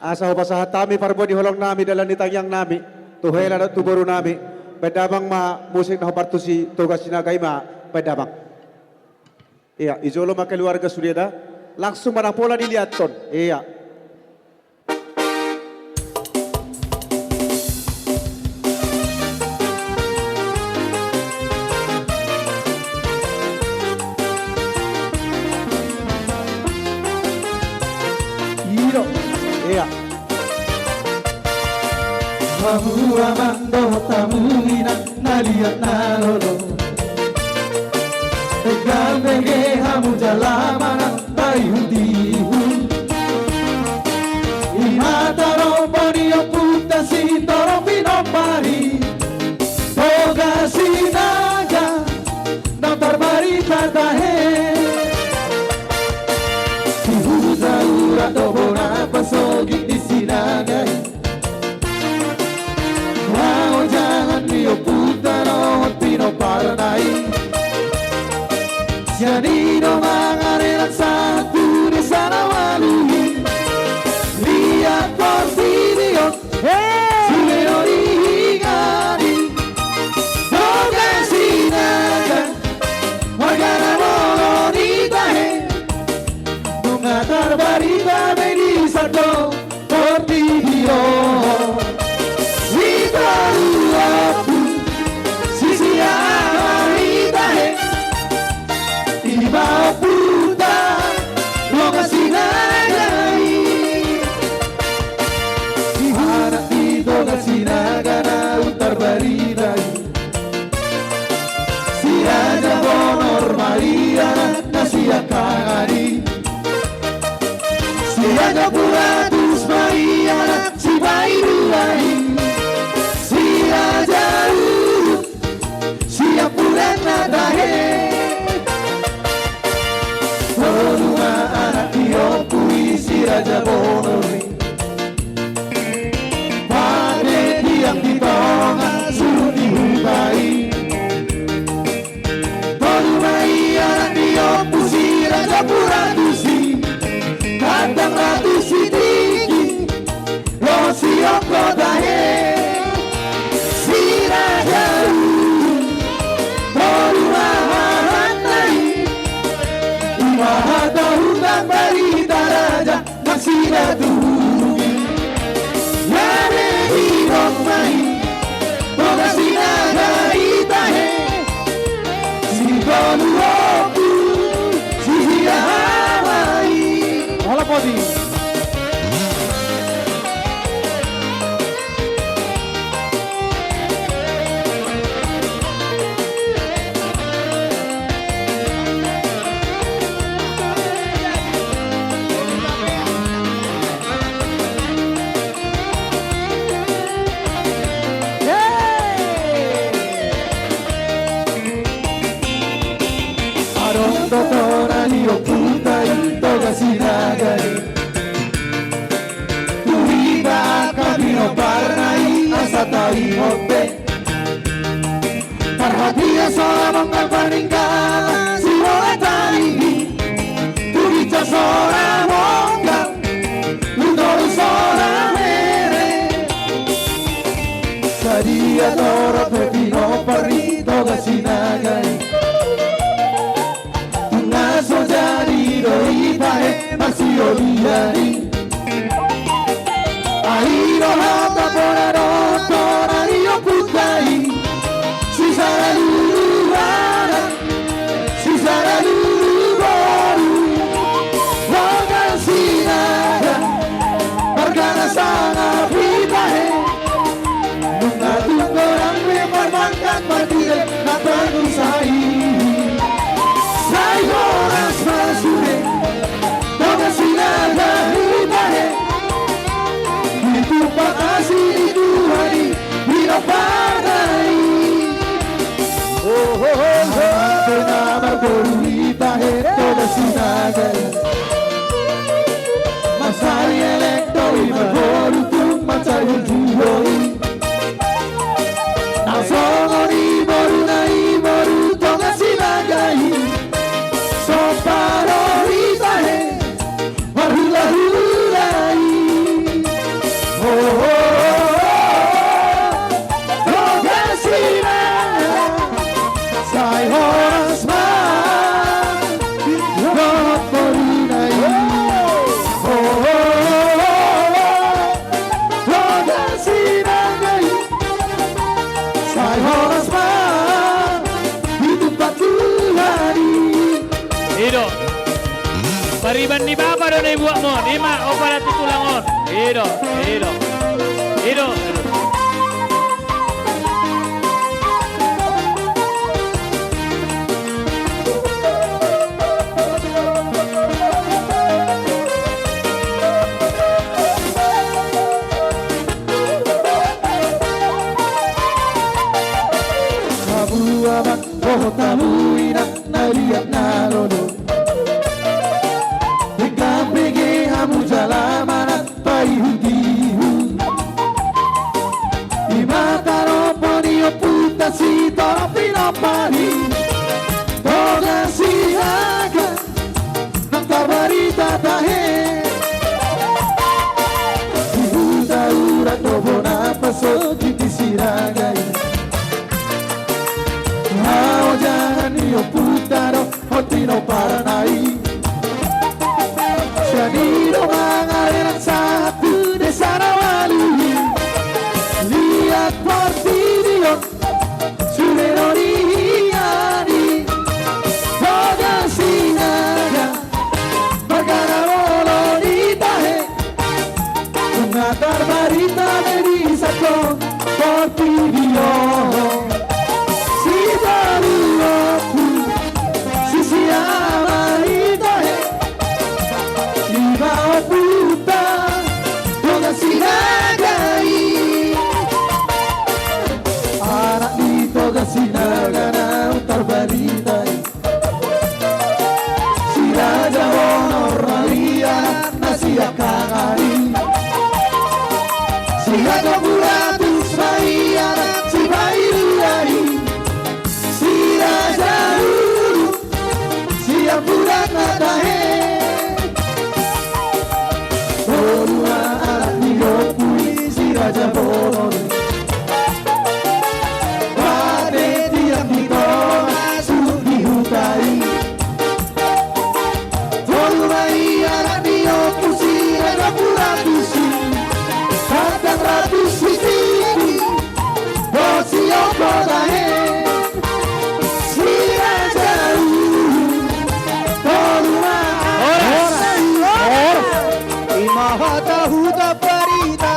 Asa pasahat tami parbo di holong nami dalam ditangyang nami. Tuhela na tuboro nami. Pedabang ma musik na hopartusi tugas sinagai ma pedabang. Iya, ijolo ma keluarga sudah langsung mana pola dilihat ton. Iya. Iro. Iya. Hamu amando tamuna naliat nalolo Egambege hamu jalamana tayudihu Ihataro bonio puta si toro pinopari Toga sinaga na barbarita tahe Sihuza ura tobona pasogi di sinagai Wow, jangan mio puttano pino paranai Sianino mangare satu di sana walui Lihat porsidio Sumeno digani Toga sinaga Magana mono di tahe Mengatar barita medisato Portidio Iba puta Boga sinagai Anak itu gak sinagana utar bariday Si aja bonor Maria nasi akagari Si aja puratus Maria si bairulai Si aja si apuran nadahe Rumah anak iyo puisi Raja Bonori Pade tiang di tonga suruh dihubai Rumah anak iyo puisi Raja Puradusi Kandang ratu si tinggi Lo siok kodahe Si Raja Mahadahunang barita raja masih datuni Yare hirong mai Toga sinaga itahe Si koluoku Si hiamai Hola Podi Io putai toga sinagai Tuiba kabino parnai asatai hote Parhatia sola monggal paninggal si wala taihi Tugica sola monggal Lutoro sola mere Sadia toro pepino pari toga sinagai Sojari doi pahe masih oliari Airo hata poraro torario putai Sisara luruara Sisara luruboru Logan sinaga Margana sana pitahe Mengatur orang memperbankan partire Natagun sai Sai horas masure Toga sinaga Sai horas más no morir ahí. Sai horas más hidup batu hari. Iro. Pariban ni bapa do ni buat mo. Ni mak o para tutulangon. Iro. Kabuamak kohtamuina naliat nalodo. Ikampege hamu jalamanat paihudihu. Imataro ponio puta si torpino pari. Toda si haga nang tabarita tahe. Ibuta ura tobo na paso kiti siragai. Mau jangan io putaro Otino paranai Sianino mangarenan satu desa nawali Lihat portidio Sulero dihiani Toga sinaga Perkara bolo ditahe Mengatar barita medisato Portidio Sinaga na utar balitai Si Raja Honoralia Nasia kakari Si Raja Buratus Bahia Si Bailai Si Raja Uru Si Apurat Natahe Borua anak Niyopui Si Raja Borone Imahata huda parita